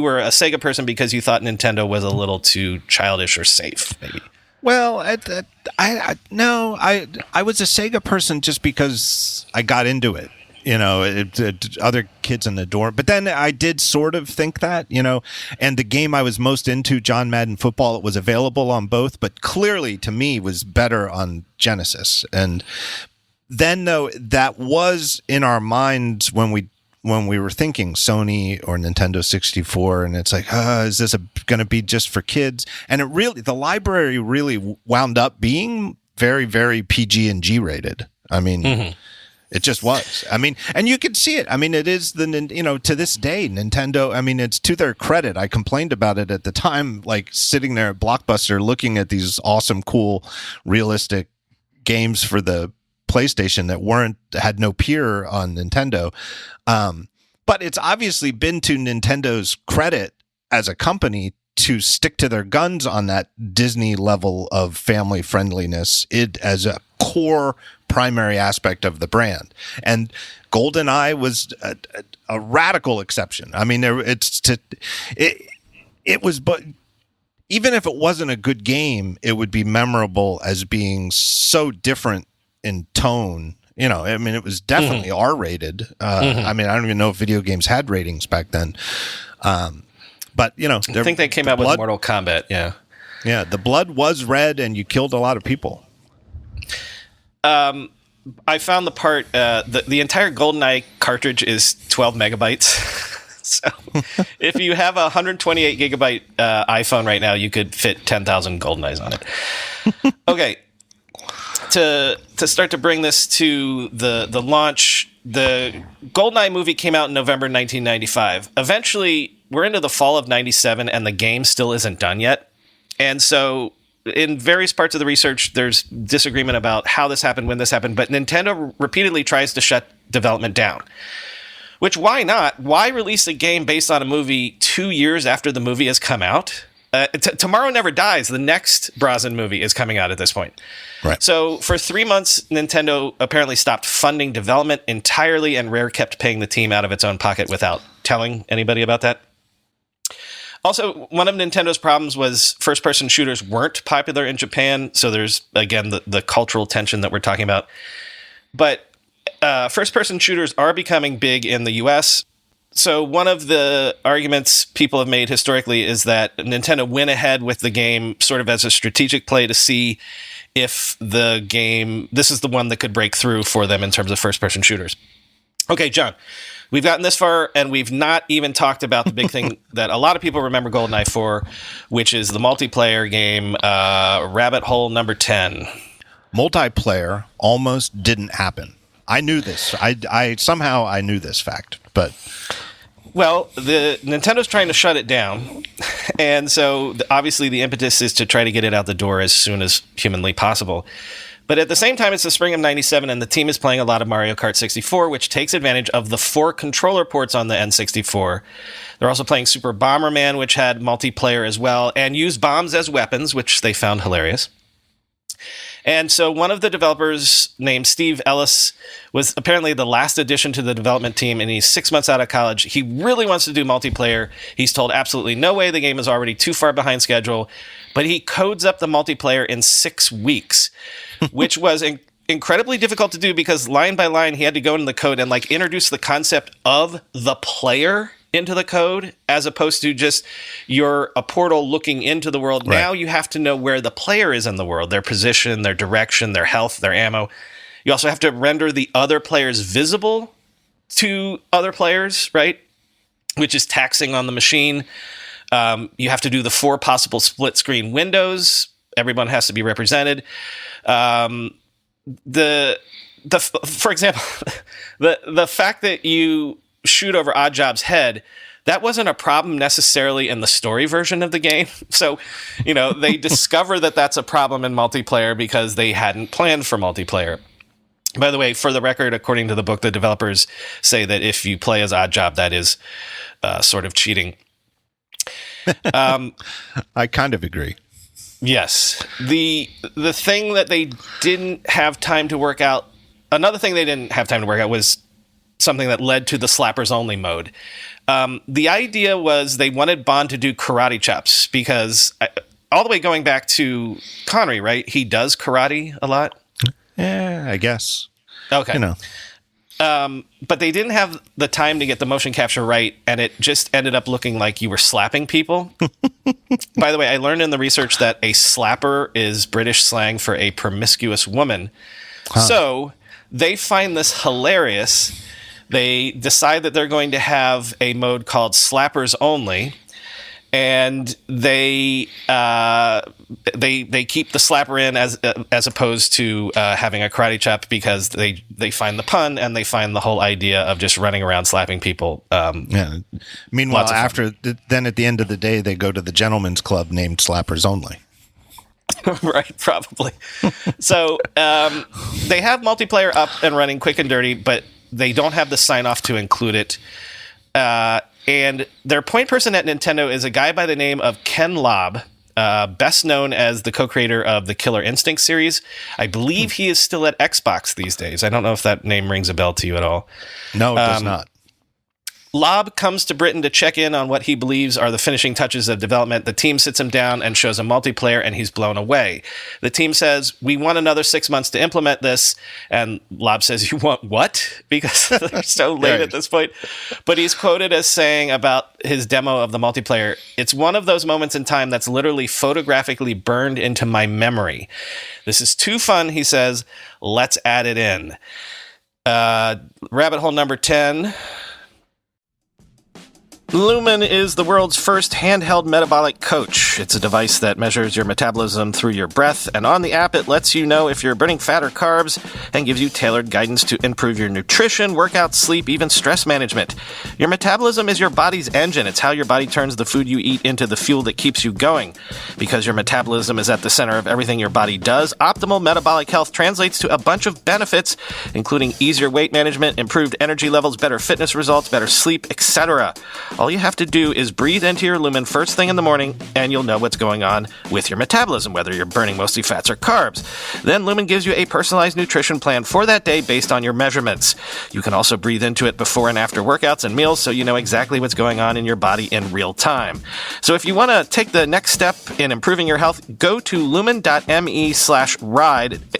were a Sega person because you thought Nintendo was a little too childish or safe, maybe. Well, I was a Sega person just because I got into it, you know, other kids in the dorm. But then I did sort of think that, you know, and the game I was most into, John Madden Football, it was available on both, but clearly to me was better on Genesis. And then, though, that was in our minds when we were thinking Sony or Nintendo 64, and it's like, is this going to be just for kids? And the library really wound up being very, very PG and G rated. I mean, It just was. I mean, and you could see it. I mean, it is to this day, Nintendo, I mean, it's to their credit. I complained about it at the time, like sitting there at Blockbuster looking at these awesome, cool, realistic games for the PlayStation that had no peer on Nintendo. But it's obviously been to Nintendo's credit as a company to stick to their guns on that Disney level of family friendliness as a core primary aspect of the brand. And Goldeneye was a radical exception. I mean, it was, but even if it wasn't a good game, it would be memorable as being so different in tone. You know, I mean, it was definitely R-rated. I mean, I don't even know if video games had ratings back then. But, you know, I think they came out with Mortal Kombat, yeah. Yeah, the blood was red and you killed a lot of people. I found the part, the entire GoldenEye cartridge is 12 megabytes. So if you have a 128 gigabyte iPhone right now, you could fit 10,000 GoldenEyes on it. Okay. To start to bring this to the launch, the GoldenEye movie came out in November 1995. Eventually, we're into the fall of 97, and the game still isn't done yet. And so in various parts of the research, there's disagreement about how this happened, when this happened, but Nintendo repeatedly tries to shut development down. Which, why not? Why release a game based on a movie 2 years after the movie has come out? Tomorrow Never Dies, the next Brosnan movie, is coming out at this point. Right. So for 3 months, Nintendo apparently stopped funding development entirely, and Rare kept paying the team out of its own pocket without telling anybody about that. Also, one of Nintendo's problems was first-person shooters weren't popular in Japan, so there's, again, the cultural tension that we're talking about. But first-person shooters are becoming big in the US. So one of the arguments people have made historically is that Nintendo went ahead with the game sort of as a strategic play to see if the game, this is the one that could break through for them in terms of first-person shooters. Okay, John, we've gotten this far, and we've not even talked about the big thing that a lot of people remember GoldenEye for, which is the multiplayer game, Rabbit Hole number 10. Multiplayer almost didn't happen. I knew this. I somehow knew this fact, but... Well, the Nintendo's trying to shut it down, and so obviously the impetus is to try to get it out the door as soon as humanly possible. But at the same time, it's the spring of 97, and the team is playing a lot of Mario Kart 64, which takes advantage of the 4 controller ports on the N64. They're also playing Super Bomberman, which had multiplayer as well, and used bombs as weapons, which they found hilarious. And so one of the developers named Steve Ellis was apparently the last addition to the development team, and he's 6 months out of college. He really wants to do multiplayer. He's told absolutely no way. The game is already too far behind schedule. But he codes up the multiplayer in 6 weeks, which was incredibly difficult to do because line by line, he had to go into the code and like introduce the concept of the player into the code, as opposed to just you're a portal looking into the world. Right. Now you have to know where the player is in the world, their position, their direction, their health, their ammo. You also have to render the other players visible to other players, right? Which is taxing on the machine. You have to do the 4 possible split screen windows. Everyone has to be represented. For example, the fact that you shoot over Oddjob's head, that wasn't a problem necessarily in the story version of the game. So, they discover that that's a problem in multiplayer because they hadn't planned for multiplayer. By the way, for the record, according to the book, the developers say that if you play as Oddjob, that is sort of cheating. I kind of agree. Yes. The thing that they didn't have time to work out, another thing they didn't have time to work out was something that led to the slappers only mode. The idea was they wanted Bond to do karate chops because all the way going back to Connery, right? He does karate a lot. Yeah, I guess. Okay. But they didn't have the time to get the motion capture right, and it just ended up looking like you were slapping people. By the way, I learned in the research that a slapper is British slang for a promiscuous woman. Huh. So they find this hilarious. They decide that they're going to have a mode called Slappers Only, and they keep the slapper in as opposed to having a karate chop because they find the pun and they find the whole idea of just running around slapping people. Yeah. Meanwhile, then at the end of the day, they go to the gentleman's club named Slappers Only. Right, probably. So they have multiplayer up and running quick and dirty, but they don't have the sign-off to include it. And their point person at Nintendo is a guy by the name of Ken Lobb, best known as the co-creator of the Killer Instinct series. I believe he is still at Xbox these days. I don't know if that name rings a bell to you at all. No, it does not. Lobb comes to Britain to check in on what he believes are the finishing touches of development. The team sits him down and shows him multiplayer, and he's blown away. The team says, we want another 6 months to implement this. And Lobb says, you want what? Because they're so late at this point. But he's quoted as saying about his demo of the multiplayer, it's one of those moments in time that's literally photographically burned into my memory. This is too fun, he says. Let's add it in. Rabbit hole number 10. Lumen is the world's first handheld metabolic coach. It's a device that measures your metabolism through your breath, and on the app it lets you know if you're burning fat or carbs and gives you tailored guidance to improve your nutrition, workout, sleep, even stress management. Your metabolism is your body's engine. It's how your body turns the food you eat into the fuel that keeps you going. Because your metabolism is at the center of everything your body does, optimal metabolic health translates to a bunch of benefits, including easier weight management, improved energy levels, better fitness results, better sleep, etc. All you have to do is breathe into your Lumen first thing in the morning, and you'll know what's going on with your metabolism, whether you're burning mostly fats or carbs. Then Lumen gives you a personalized nutrition plan for that day based on your measurements. You can also breathe into it before and after workouts and meals so you know exactly what's going on in your body in real time. So if you want to take the next step in improving your health, go to lumen.me/ride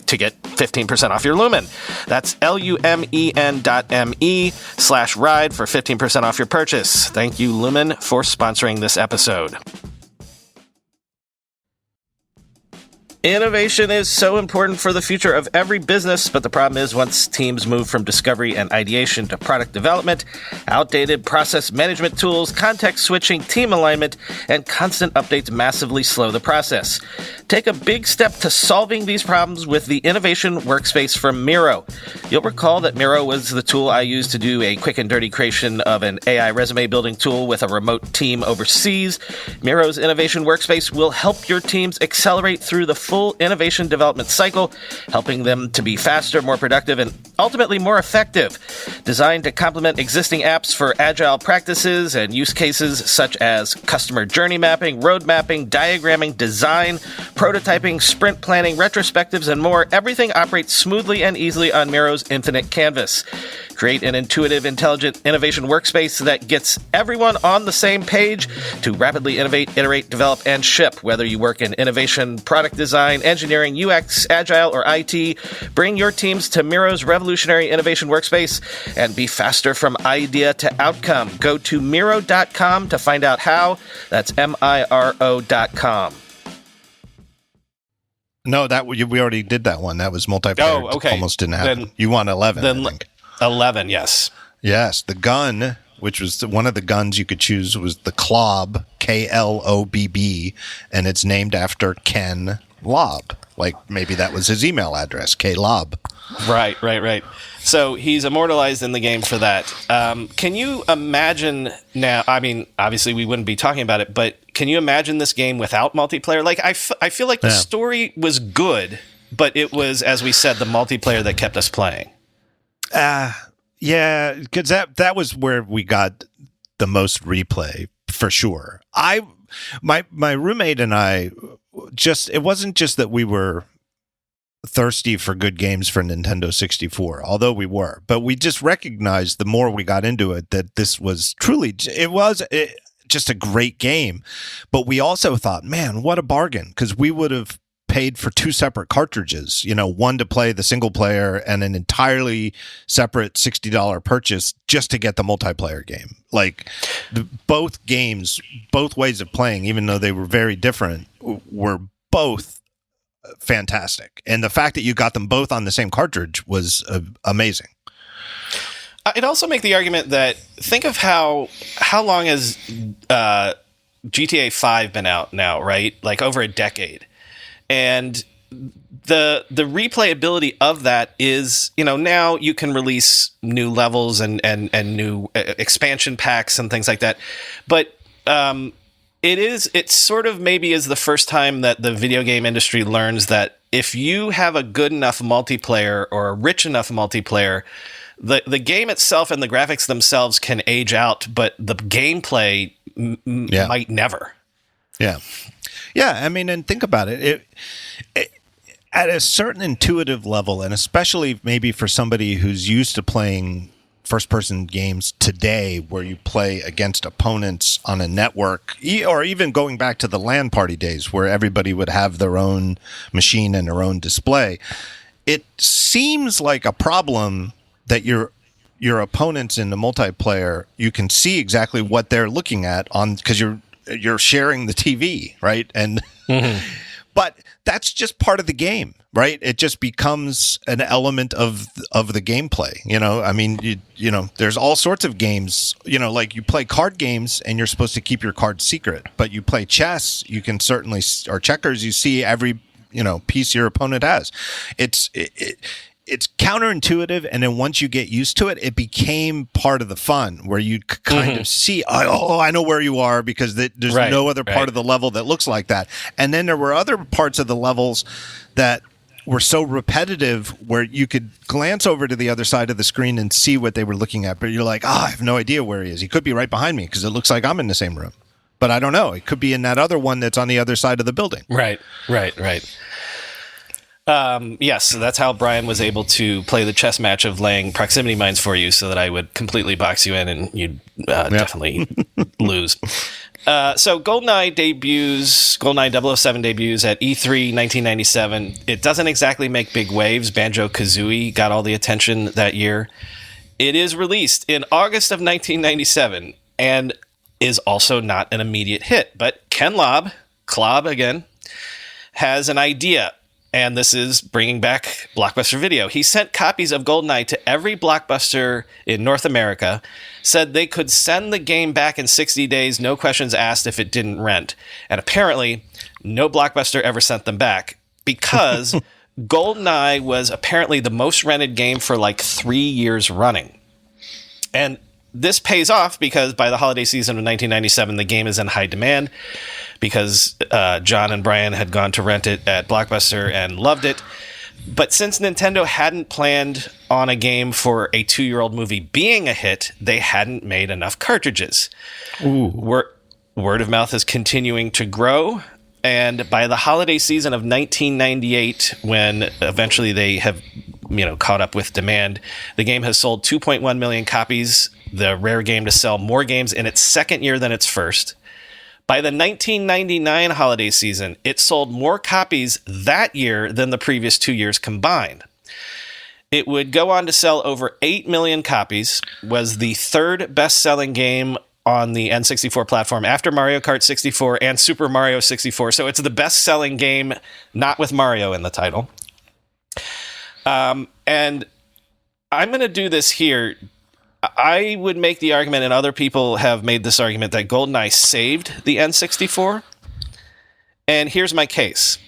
to get 15% off your Lumen. That's lumen.me/ride for 15% off your purchase. Thank you, Lumen, for sponsoring this episode. Innovation is so important for the future of every business, but the problem is once teams move from discovery and ideation to product development, outdated process management tools, context switching, team alignment, and constant updates massively slow the process. Take a big step to solving these problems with the Innovation Workspace from Miro. You'll recall that Miro was the tool I used to do a quick and dirty creation of an AI resume building tool with a remote team overseas. Miro's Innovation Workspace will help your teams accelerate through the full full innovation development cycle, helping them to be faster, more productive, and ultimately more effective. Designed to complement existing apps for agile practices and use cases such as customer journey mapping, road mapping, diagramming, design, prototyping, sprint planning, retrospectives, and more, everything operates smoothly and easily on Miro's infinite canvas. Create an intuitive, intelligent innovation workspace that gets everyone on the same page to rapidly innovate, iterate, develop, and ship. Whether you work in innovation, product design, engineering, UX, agile, or IT, bring your teams to Miro's revolutionary innovation workspace and be faster from idea to outcome. Go to Miro.com to find out how. That's Miro.com. No, we already did that one. That was multiplayer. Oh, okay. Almost didn't happen. You want 11, I think. 11, yes. Yes, the gun, which was one of the guns you could choose, was the Klobb, Klobb, and it's named after Ken Lobb. Like maybe that was his email address, Klobb. Right. So he's immortalized in the game for that. Can you imagine now? I mean, obviously we wouldn't be talking about it, but can you imagine this game without multiplayer? Like I feel like the story was good, but it was, as we said, the multiplayer that kept us playing. Yeah, because that was where we got the most replay for sure. My roommate and I it wasn't just that we were thirsty for good games for Nintendo 64, although we were, but we just recognized the more we got into it that this was truly, just a great game. But we also thought, man, what a bargain, because we would have paid for two separate cartridges, one to play the single player and an entirely separate $60 purchase just to get the multiplayer game. Like both games, both ways of playing, even though they were very different, were both fantastic. And the fact that you got them both on the same cartridge was amazing. I'd also make the argument that think of how long has GTA 5 been out now, right? Like over a decade. And the replayability of that is, now you can release new levels and new expansion packs and things like that. But it sort of maybe is the first time that the video game industry learns that if you have a good enough multiplayer or a rich enough multiplayer, the game itself and the graphics themselves can age out, but the gameplay might never. Yeah. Yeah, I mean, and think about it. At a certain intuitive level, and especially maybe for somebody who's used to playing first-person games today where you play against opponents on a network, or even going back to the LAN party days where everybody would have their own machine and their own display, it seems like a problem that your opponents in the multiplayer, you can see exactly what they're looking at because you're sharing the TV, right? And but that's just part of the game, right? It just becomes an element of the gameplay. I mean, there's all sorts of games, like you play card games and you're supposed to keep your cards secret, but you play chess, you can certainly, or checkers, you see every, piece your opponent has. It's counterintuitive, and then once you get used to it, it became part of the fun where you kind of see, I know where you are because there's no other part of the level that looks like that. And then there were other parts of the levels that were so repetitive where you could glance over to the other side of the screen and see what they were looking at, but you're like, I have no idea where he is. He could be right behind me because it looks like I'm in the same room, but I don't know. It could be in that other one that's on the other side of the building. Right. Yes, so that's how Brian was able to play the chess match of laying proximity mines for you so that I would completely box you in and you'd definitely lose. So Goldeneye 007 debuts at E3 1997. It doesn't exactly make big waves. Banjo-Kazooie got all the attention that year. It is released in August of 1997 and is also not an immediate hit. But Ken Lobb again, has an idea. And this is bringing back Blockbuster Video. He sent copies of Goldeneye to every Blockbuster in North America, said they could send the game back in 60 days, no questions asked if it didn't rent. And apparently, no Blockbuster ever sent them back because Goldeneye was apparently the most rented game for like 3 years running. And this pays off because by the holiday season of 1997, the game is in high demand because John and Brian had gone to rent it at Blockbuster and loved it. But since Nintendo hadn't planned on a game for a 2-year-old movie being a hit, they hadn't made enough cartridges. Ooh. Word of mouth is continuing to grow. And by the holiday season of 1998, when eventually they have, caught up with demand, the game has sold 2.1 million copies, the rare game to sell more games in its second year than its first. By the 1999 holiday season, it sold more copies that year than the previous 2 years combined. It would go on to sell over 8 million copies, was the third best-selling game on the N64 platform after Mario Kart 64 and Super Mario 64. So it's the best-selling game, not with Mario in the title. And I'm going to do this here. I would make the argument, and other people have made this argument, that GoldenEye saved the N64. And here's my case.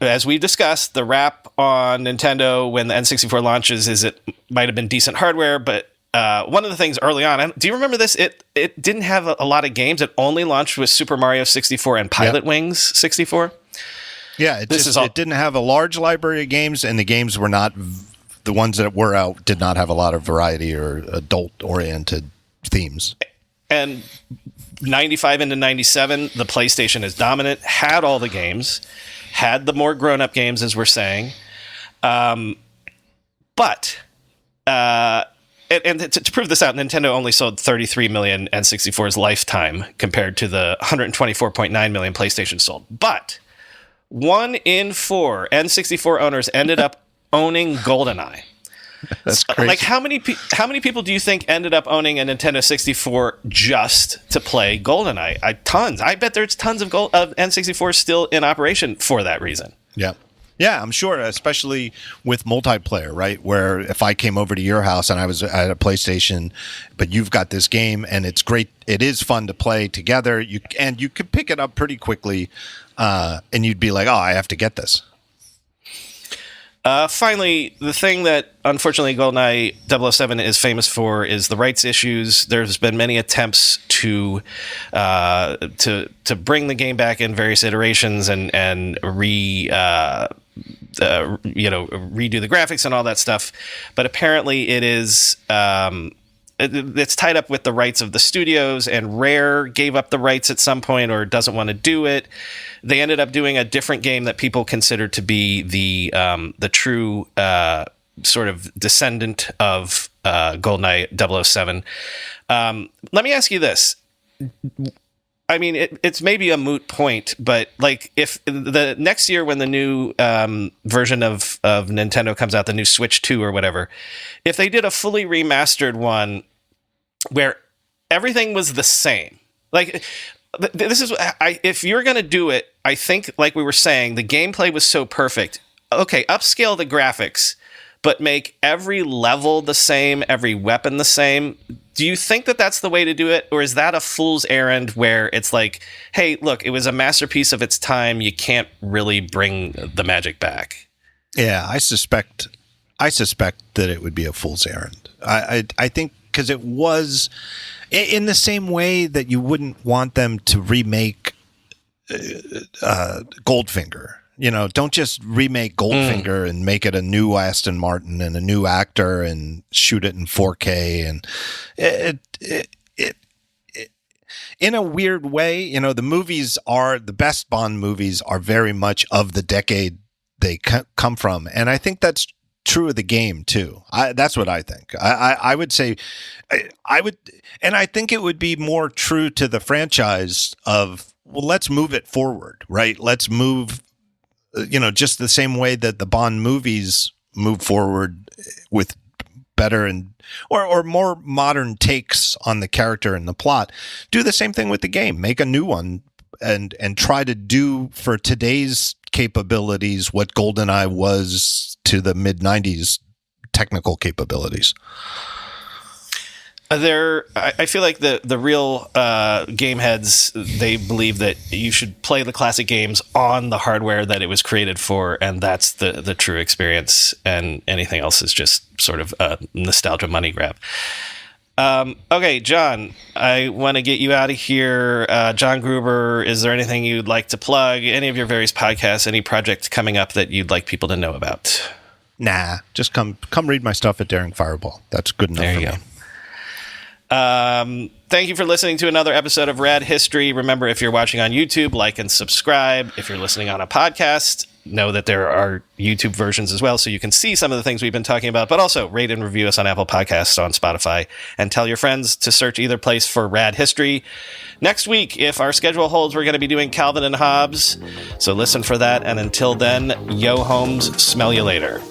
As we discussed, the rap on Nintendo when the N64 launches is it might have been decent hardware, but one of the things early on, do you remember this? It didn't have a lot of games. It only launched with Super Mario 64 and Pilot Wings 64. Yeah, it didn't have a large library of games, and the games were not, the ones that were out did not have a lot of variety or adult-oriented themes. And 95 into 97, the PlayStation is dominant, had all the games, had the more grown-up games, as we're saying. But... And to prove this out, Nintendo only sold 33 million N64's lifetime compared to the 124.9 million PlayStation sold. But 1 in 4 N64 owners ended up owning GoldenEye. That's crazy. Like, how many people do you think ended up owning a Nintendo 64 just to play GoldenEye? Tons. I bet there's tons of N64 still in operation for that reason. Yeah. Yeah, I'm sure, especially with multiplayer, right? Where if I came over to your house and I was at a PlayStation, but you've got this game and it's great, it is fun to play together. You could pick it up pretty quickly, and you'd be like, "Oh, I have to get this." Finally, the thing that unfortunately GoldenEye 007 is famous for is the rights issues. There's been many attempts to bring the game back in various iterations and redo the graphics and all that stuff, but apparently it is it's tied up with the rights of the studios, and Rare gave up the rights at some point or doesn't want to do it. They ended up doing a different game that people consider to be the true sort of descendant of GoldenEye 007. Let me ask you this. I mean, it's maybe a moot point, but like if the next year when the new version of Nintendo comes out, the new Switch 2 or whatever, if they did a fully remastered one where everything was the same, like this is, if you're going to do it, I think like we were saying, the gameplay was so perfect. Okay, upscale the graphics, but make every level the same, every weapon the same. Do you think that that's the way to do it? Or is that a fool's errand where it's like, hey, look, it was a masterpiece of its time. You can't really bring the magic back. Yeah, I suspect that it would be a fool's errand. I think because it was in the same way that you wouldn't want them to remake Goldfinger. You know, don't just remake Goldfinger and make it a new Aston Martin and a new actor and shoot it in 4K. And it in a weird way, you know, the best Bond movies are very much of the decade they come from. And I think that's true of the game too. That's what I think. I would say I would, and I think it would be more true to the franchise of, well, let's move it forward, right? Let's move, you know, just the same way that the Bond movies move forward with better and or more modern takes on the character and the plot. Do the same thing with the game. Make a new one and try to do for today's capabilities what GoldenEye was to the mid-90s technical capabilities. I feel like the real game heads, they believe that you should play the classic games on the hardware that it was created for, and that's the true experience, and anything else is just sort of a nostalgia money grab. Okay, John, I want to get you out of here. John Gruber, is there anything you'd like to plug? Any of your various podcasts, any project coming up that you'd like people to know about? Nah, just come read my stuff at Daring Fireball. That's good enough for me. Thank you for listening to another episode of Rad History. Remember, if you're watching on YouTube, like and subscribe. If you're listening on a podcast, know that there are YouTube versions as well, so you can see some of the things we've been talking about, but also rate and review us on Apple Podcasts, on Spotify, and tell your friends to search either place for Rad History. Next week, if our schedule holds, we're going to be doing Calvin and Hobbes, so listen for that, and until then, yo homes, smell you later.